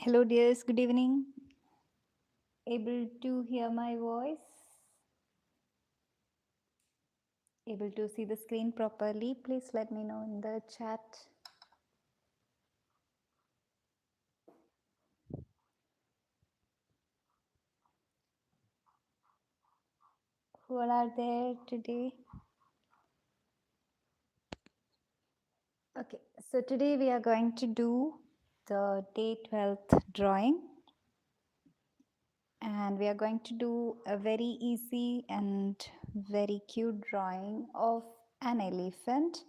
Hello, dears. Good evening. Able to hear my voice? Able to see the screen properly? Please let me know in the chat. Who all are there today? Okay, so today we are going to do the day 12th drawing, and we are going to do a very easy and very cute drawing of an elephant.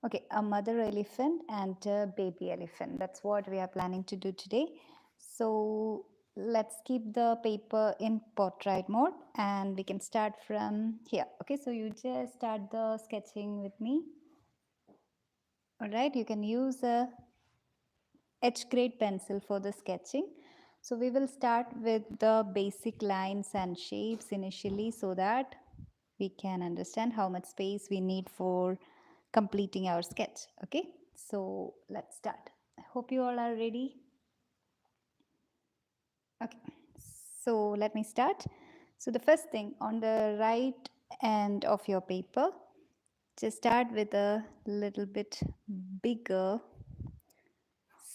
Okay, a mother elephant and a baby elephant. That's what we are planning to do today. So let's keep the paper in portrait mode and we can start from here. Okay, so you just start the sketching with me. All right, you can use a H grade pencil for the sketching. So we will start with the basic lines and shapes initially so that we can understand how much space we need for completing our sketch. Okay, so let's start. I hope you all are ready. Okay, so let me start. So the first thing, on the right end of your paper, just start with a little bit bigger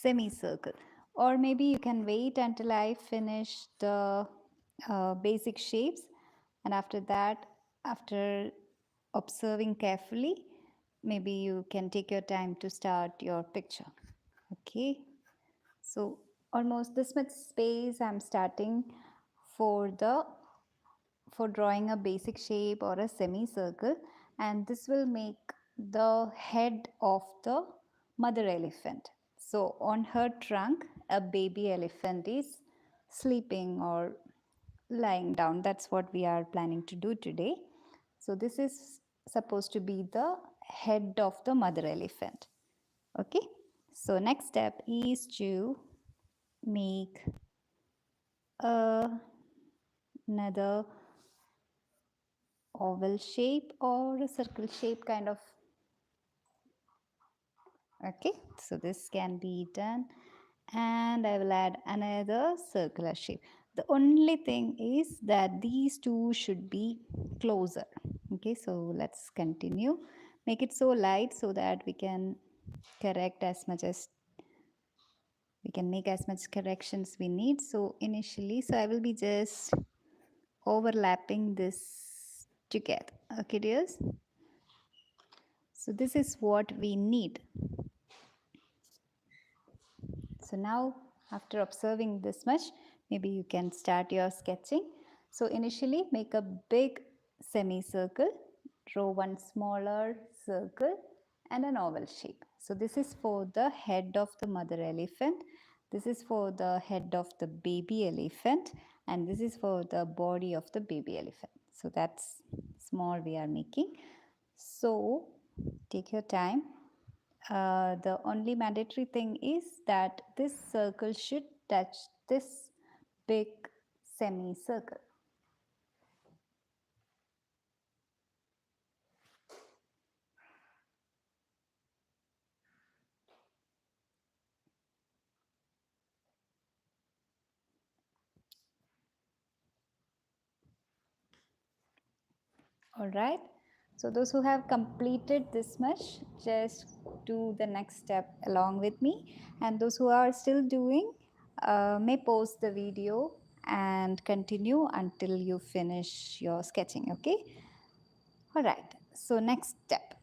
semicircle, or maybe you can wait until I finish the basic shapes, and after that, after observing carefully, maybe you can take your time to start your picture. Okay, so almost this much space I'm starting for drawing a basic shape or a semicircle, and this will make the head of the mother elephant. So on her trunk a baby elephant is sleeping or lying down. That's what we are planning to do today. So this is supposed to be the head of the mother elephant. Okay, so next step is to make another oval shape or a circle shape kind of. Okay, so this can be done, and I will add another circular shape. The only thing is that these two should be closer. Okay, so let's continue. Make it so light so that we can correct as much as we can make as much corrections we need. So initially, so I will be just overlapping this together. Okay, dears. So this is what we need. So now, after observing this much, maybe you can start your sketching. So initially, make a big semicircle, draw one smaller circle and an oval shape. So this is for the head of the mother elephant. This is for the head of the baby elephant, and this is for the body of the baby elephant. So that's small we are making. So take your time. The only mandatory thing is that this circle should touch this big semicircle. All right. So those who have completed this much, just do the next step along with me. And those who are still doing may pause the video and continue until you finish your sketching. Okay. All right. So next step.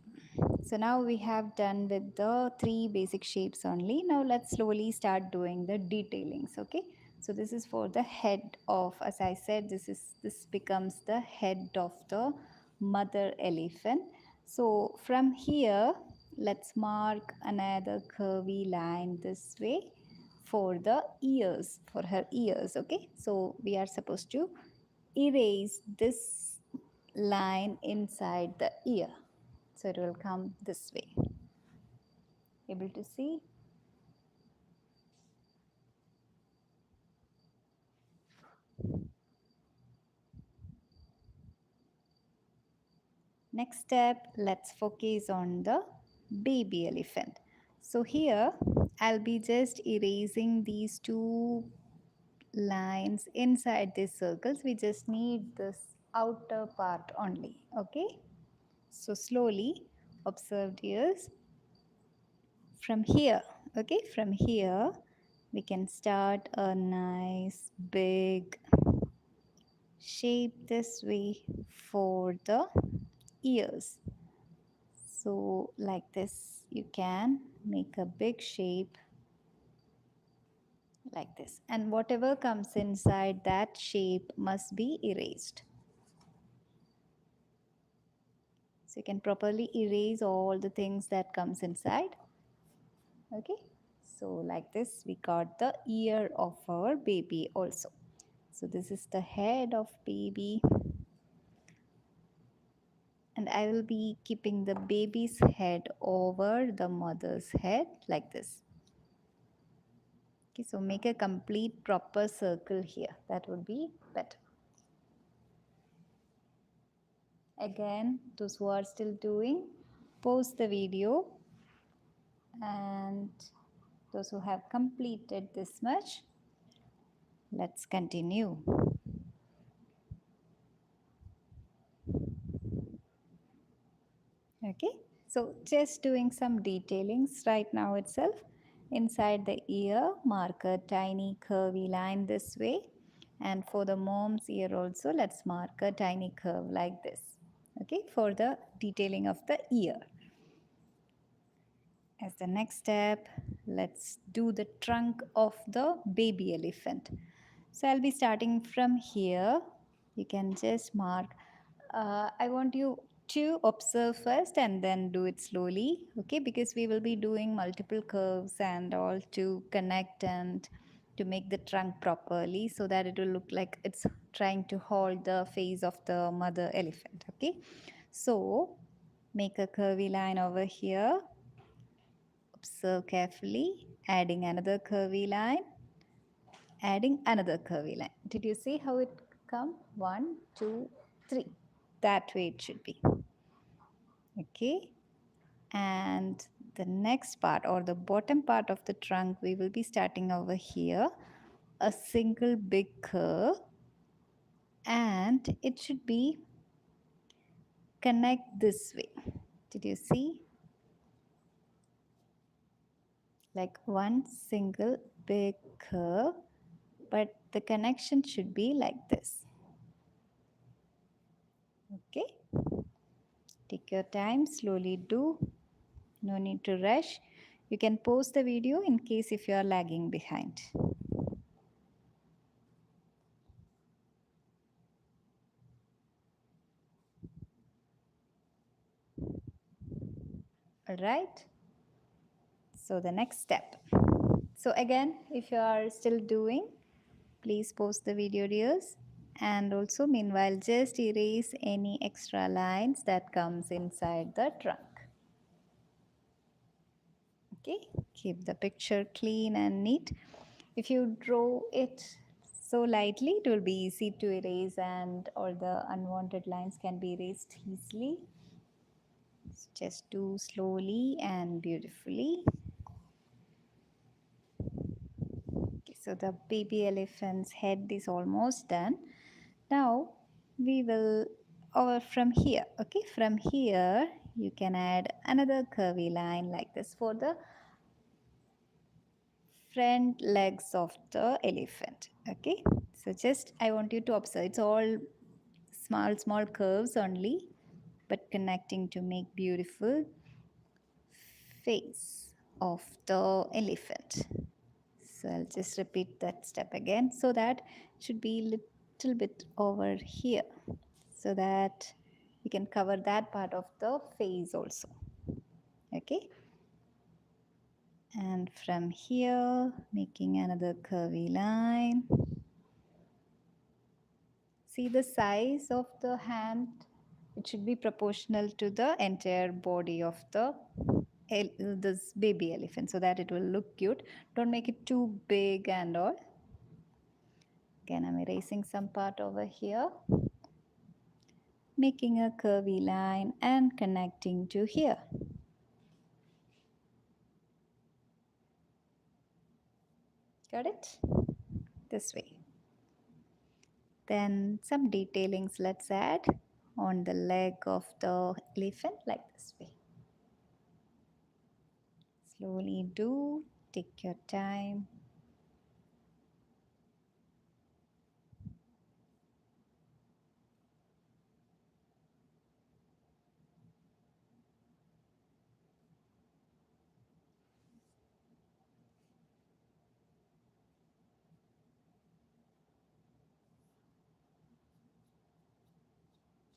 So now we have done with the three basic shapes only. Now let's slowly start doing the detailings. Okay. So this is for the head of, as I said, this becomes the head of the mother elephant. So from here, let's mark another curvy line this way for the ears, for her ears. Okay. So we are supposed to erase this line inside the ear. So it will come this way. Able to see? Next step, let's focus on the baby elephant. So here I'll be just erasing these two lines inside these circles. We just need this outer part only. Okay, so slowly observe, dears, from here. Okay, from here we can start a nice big shape this way for the ears. So like this you can make a big shape like this, and whatever comes inside that shape must be erased. So you can properly erase all the things that comes inside. Okay, so like this we got the ear of our baby also. So this is the head of baby, and I will be keeping the baby's head over the mother's head like this. Okay, so make a complete proper circle here. That would be better. Again, those who are still doing, pause the video, and those who have completed this much, let's continue. Okay, so just doing some detailings right now itself. Inside the ear, mark a tiny curvy line this way, and for the mom's ear also, let's mark a tiny curve like this. Okay, for the detailing of the ear. As the next step, let's do the trunk of the baby elephant. So I'll be starting from here. You can just mark. I want you to observe first and then do it slowly, okay? Because we will be doing multiple curves and all to connect and to make the trunk properly so that it will look like it's trying to hold the face of the mother elephant, okay? So make a curvy line over here. Observe carefully, adding another curvy line, adding another curvy line. Did you see how it come? 1, 2, 3. That way it should be. Okay. And the next part or the bottom part of the trunk, we will be starting over here. A single big curve, and it should be connect this way. Did you see? Like one single big curve, but the connection should be like this. Okay, take your time, slowly do, no need to rush. You can pause the video in case if you are lagging behind. All right, so the next step. So again, if you are still doing, please pause the video, dears, and also meanwhile just erase any extra lines that comes inside the trunk. Okay, keep the picture clean and neat. If you draw it so lightly, it will be easy to erase, and all the unwanted lines can be erased easily. So just do slowly and beautifully. Okay, so the baby elephant's head is almost done. Now we will, or from here, okay, from here you can add another curvy line like this for the front legs of the elephant. Okay, so just I want you to observe, it's all small curves only, but connecting to make beautiful face of the elephant. So I'll just repeat that step again, so that it should be little bit over here, so that we can cover that part of the face also. Okay, and from here making another curvy line. See the size of the hand, it should be proportional to the entire body of the this baby elephant, so that it will look cute. Don't make it too big and all. Again, I'm erasing some part over here, making a curvy line and connecting to here. Got it? This way. Then some detailings let's add on the leg of the elephant like this way. Slowly do, take your time.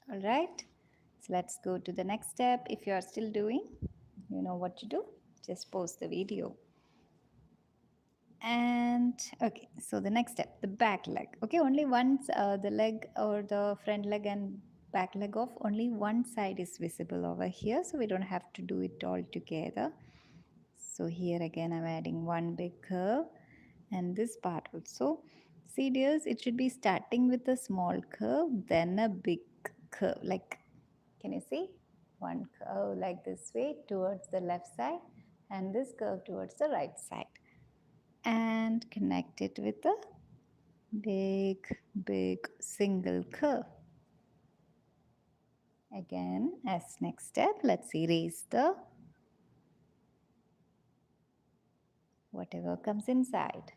All right, so let's go to the next step. If you are still doing, you know what to do. Just pause the video. And okay, so the next step, the back leg. Okay, only once the leg or the front leg and back leg of only one side is visible over here, so we don't have to do it all together. So here again I'm adding one big curve and this part also. See dears, it should be starting with a small curve, then a big curve. Like, can you see? One curve like this way towards the left side and this curve towards the right side. And connect it with a big single curve. Again, as next step, let's erase the whatever comes inside.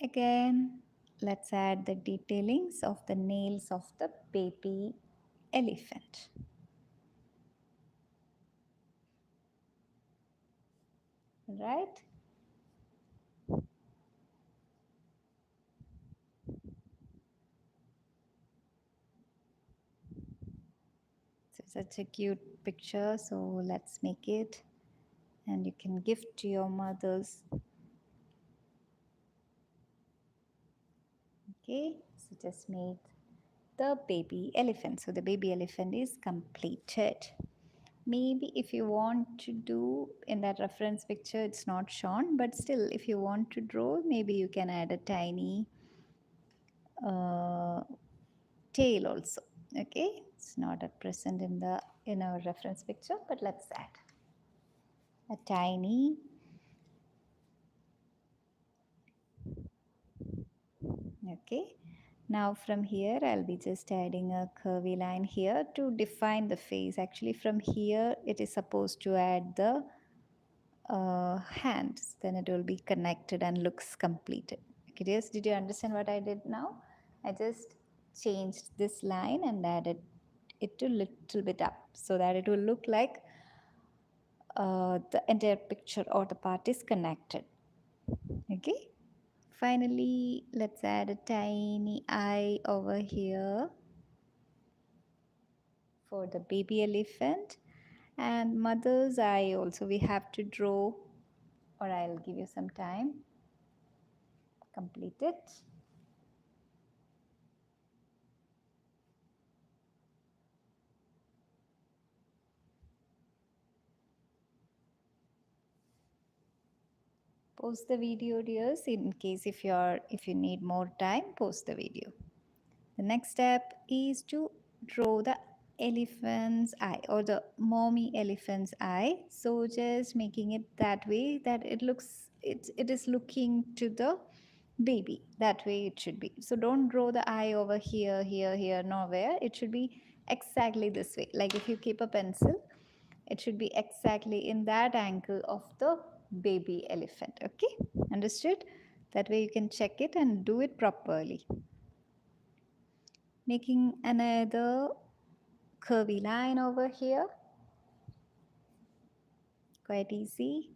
Again, let's add the detailings of the nails of the baby elephant. Right? So such a cute picture, so let's make it and you can gift to your mothers. Okay, so just made the baby elephant. So the baby elephant is completed. Maybe if you want to do in that reference picture, it's not shown, but still if you want to draw, maybe you can add a tiny tail also. Okay, it's not at present in our reference picture, but let's add a tiny okay. Now from here I'll be just adding a curvy line here to define the face. Actually from here it is supposed to add the hands, then it will be connected and looks completed. Okay, yes, did you understand what I did now? I just changed this line and added it to little bit up so that it will look like the entire picture or the part is connected. Okay, finally let's add a tiny eye over here for the baby elephant, and mother's eye also we have to draw, or I'll give you some time. Complete it. Pause the video dears, in case if you need more time, pause the video. The next step is to draw the elephant's eye or the mommy elephant's eye. So just making it that way that it is looking to the baby. That way it should be. So don't draw the eye over here, nowhere. It should be exactly this way. Like if you keep a pencil, it should be exactly in that angle of the baby elephant. Okay, understood? That way you can check it and do it properly. Making another curvy line over here. Quite easy.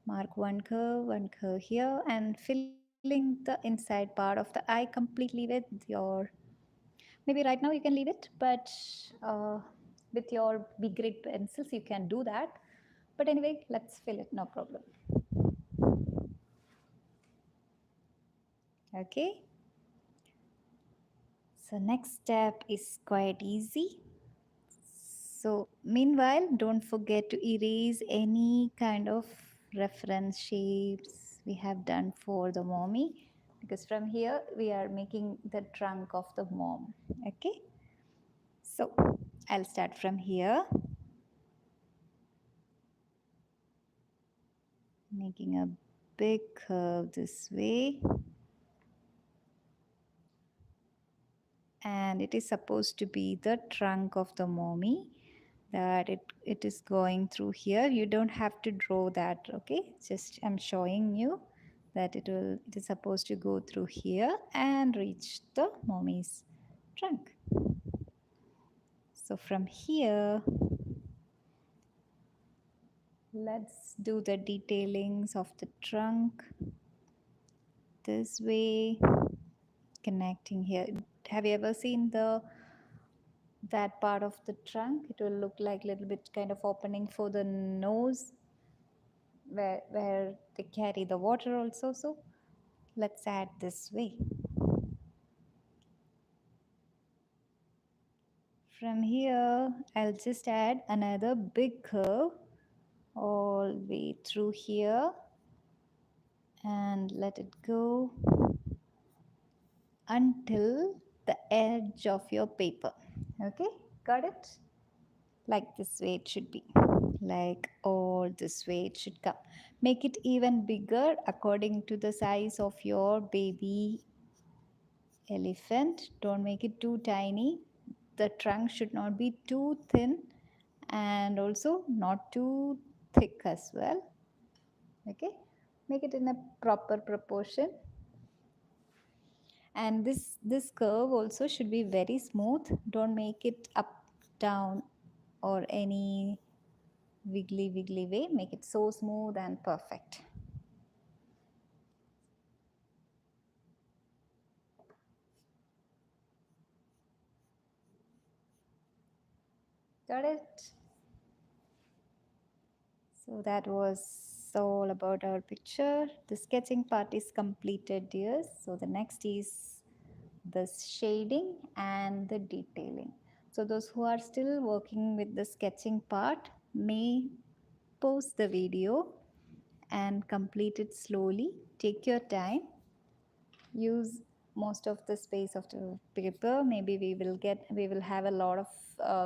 Mark one curve here and filling the inside part of the eye completely with your, maybe right now you can leave it, but with your big grade pencils you can do that. But anyway, let's fill it, no problem. Okay. So next step is quite easy. So meanwhile, don't forget to erase any kind of reference shapes we have done for the mommy, because from here we are making the trunk of the mom. Okay. So I'll start from here, making a big curve this way, and it is supposed to be the trunk of the mommy, that it is going through here. You don't have to draw that, okay? Just I'm showing you that it is supposed to go through here and reach the mommy's trunk. So from here, let's do the detailings of the trunk this way, connecting here. Have you ever seen that part of the trunk? It will look like a little bit kind of opening for the nose, where they carry the water also. So let's add this way. From here, I'll just add another big curve all the way through here and let it go until the edge of your paper. Okay, got it? Like this way it should be. Like all this way it should come. Make it even bigger according to the size of your baby elephant. Don't make it too tiny. The trunk should not be too thin and also not too thick as well. Okay, make it in a proper proportion. And this curve also should be very smooth. Don't make it up, down, or any wiggly way. Make it so smooth and perfect. Got it? So that was all about our picture. The sketching part is completed, dears. So the next is the shading and the detailing. So those who are still working with the sketching part may pause the video and complete it slowly. Take your time. Use most of the space of the paper. Maybe we will have a lot of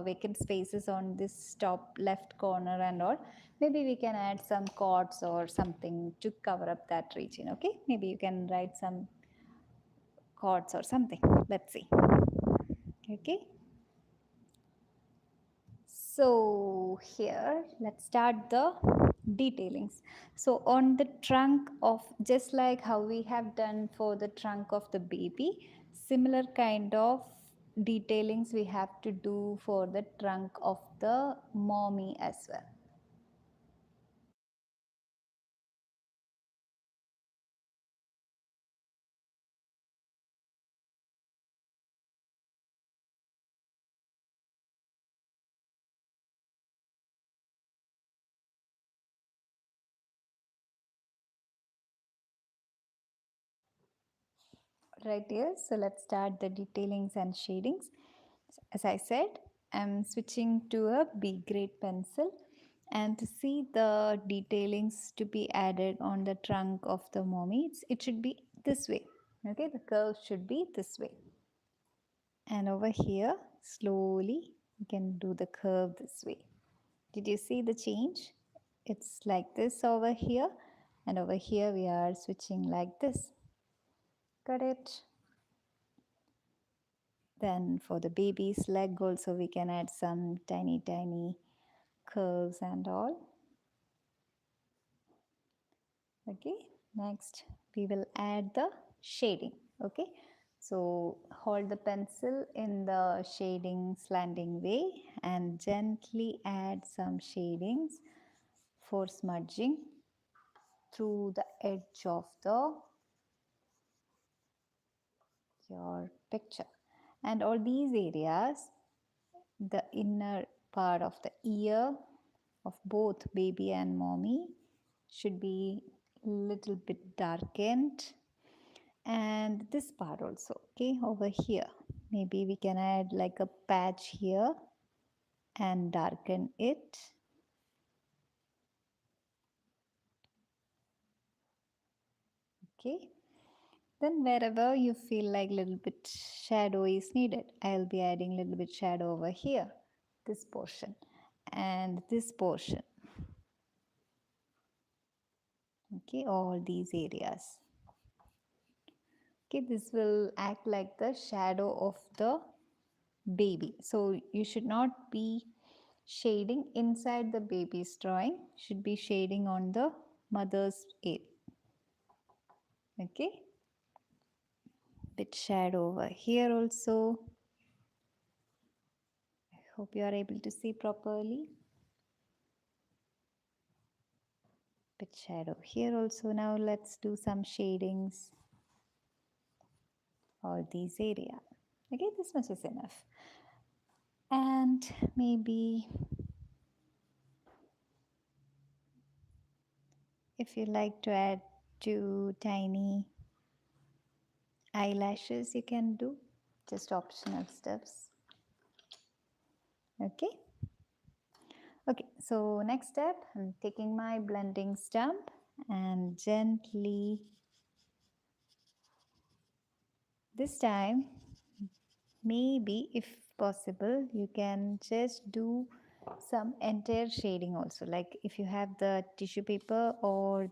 vacant spaces on this top left corner and all. Maybe we can add some chords or something to cover up that region. Okay, maybe you can write some chords or something. Let's see. Okay, so here let's start the detailings. So on the trunk of, just like how we have done for the trunk of the baby, similar kind of detailings we have to do for the trunk of the mommy as well. Right here, so let's start the detailings and shadings. As I said, I'm switching to a B grade pencil, and to see the detailings to be added on the trunk of the mommy, it should be this way. Okay, the curve should be this way. And over here, slowly you can do the curve this way. Did you see the change? It's like this over here, and over here we are switching like this. Got it? Then for the baby's leg also we can add some tiny curves and all. Okay, next we will add the shading. Okay, so hold the pencil in the shading slanting way and gently add some shadings for smudging through the edge of your picture. And all these areas, the inner part of the ear of both baby and mommy should be little bit darkened, and this part also. Okay, over here maybe we can add like a patch here and darken it. Okay, then wherever you feel like little bit shadow is needed, I'll be adding little bit shadow over here. this portion and this portion. Okay, all these areas. Okay, this will act like the shadow of the baby. So you should not be shading inside the baby's drawing, should be shading on the mother's area. Okay, bit shadow over here also. I hope you are able to see properly. Bit shadow here also. Now let's do some shadings all these area. Okay, this much is enough. And maybe if you like to add two tiny eyelashes, you can do, just optional steps. Okay. Okay, so next step, I'm taking my blending stump and gently, this time, maybe if possible, you can just do some entire shading also. Like if you have the tissue paper or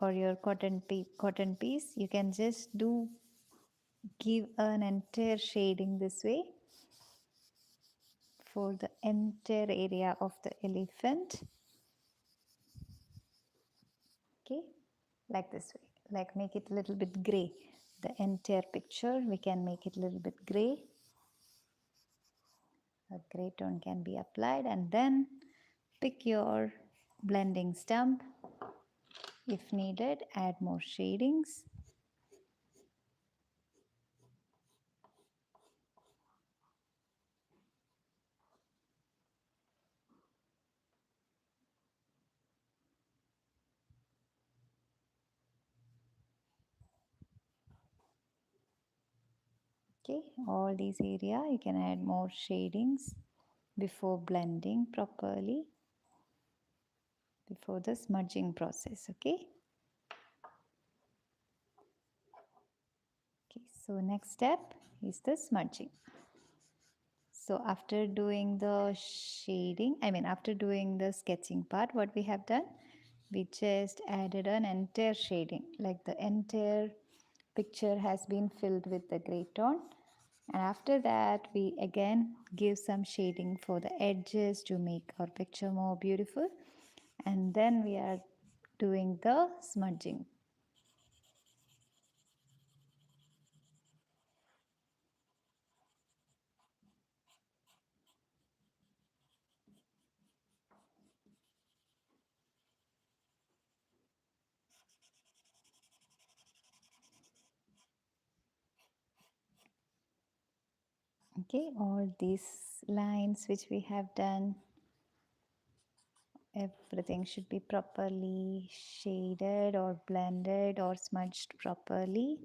your cotton piece, you can just give an entire shading this way for the entire area of the elephant. Okay, like this way, like make it a little bit gray. The entire picture we can make it a little bit gray. A gray tone can be applied, and then pick your blending stump. If needed, add more shadings. Okay, all these area you can add more shadings before blending properly, before the smudging process. Okay. Okay, so next step is the smudging. So after doing the shading, after doing the sketching part, what we have done, we just added an entire shading, like the entire picture has been filled with the gray tone. And after that, we again give some shading for the edges to make our picture more beautiful. And then we are doing the smudging. Okay, all these lines which we have done, everything should be properly shaded or blended or smudged properly.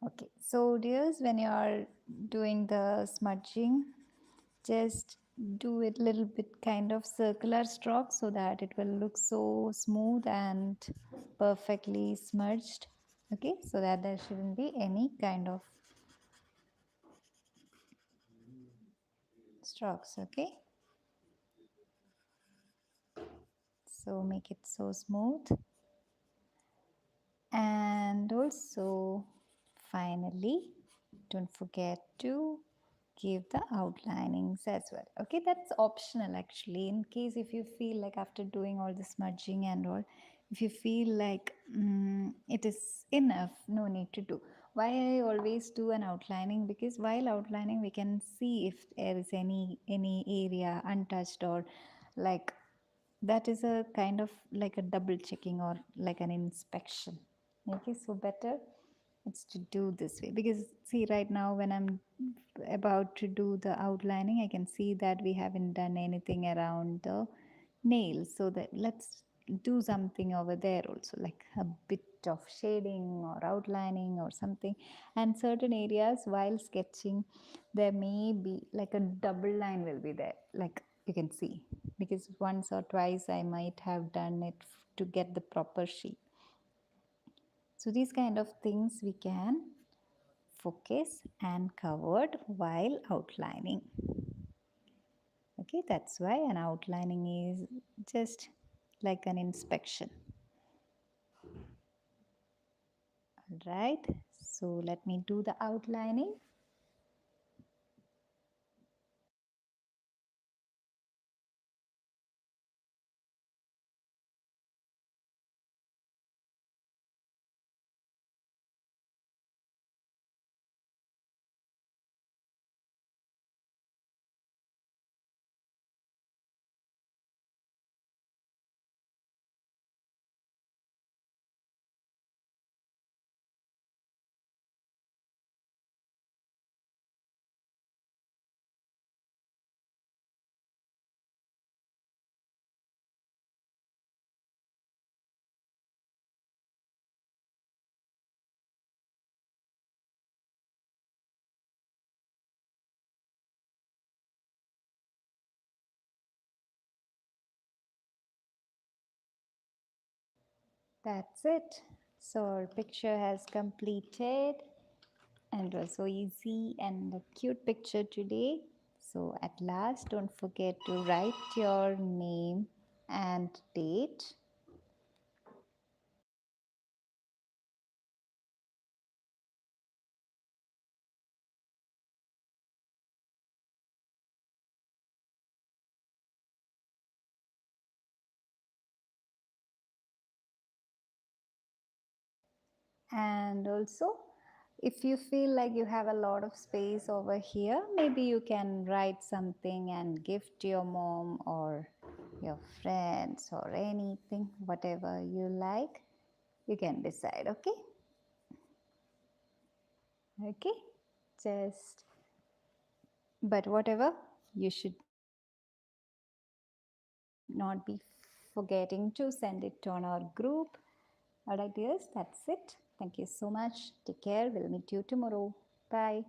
Okay, so dears, when you are doing the smudging, just do it little bit kind of circular stroke so that it will look so smooth and perfectly smudged. Okay, so that there shouldn't be any kind of strokes. Okay, so make it so smooth. And also finally, don't forget to give the outlinings as well. Okay, that's optional actually, in case if you feel like after doing all the smudging and all, if you feel like it is enough, no need to do. Why I always do an outlining? Because while outlining we can see if there is any area untouched, or like that is a kind of like a double checking or like an inspection. Okay, so better it's to do this way, because see right now when I'm about to do the outlining, I can see that we haven't done anything around the nails, so that let's do something over there also, like a bit of shading or outlining or something. And certain areas while sketching there may be like a double line will be there, like you can see, because once or twice I might have done it to get the proper shape. So these kind of things we can focus and covered while outlining. Okay, that's why an outlining is just like an inspection. All right, so let me do the outlining. That's it. So our picture has completed, and it was so easy and a cute picture today. So at last, don't forget to write your name and date. And also, if you feel like you have a lot of space over here, maybe you can write something and gift your mom or your friends or anything, whatever you like, you can decide. Okay, okay, just but whatever, you should not be forgetting to send it on our group. All right, dears, that's it. Thank you so much. Take care. We'll meet you tomorrow. Bye.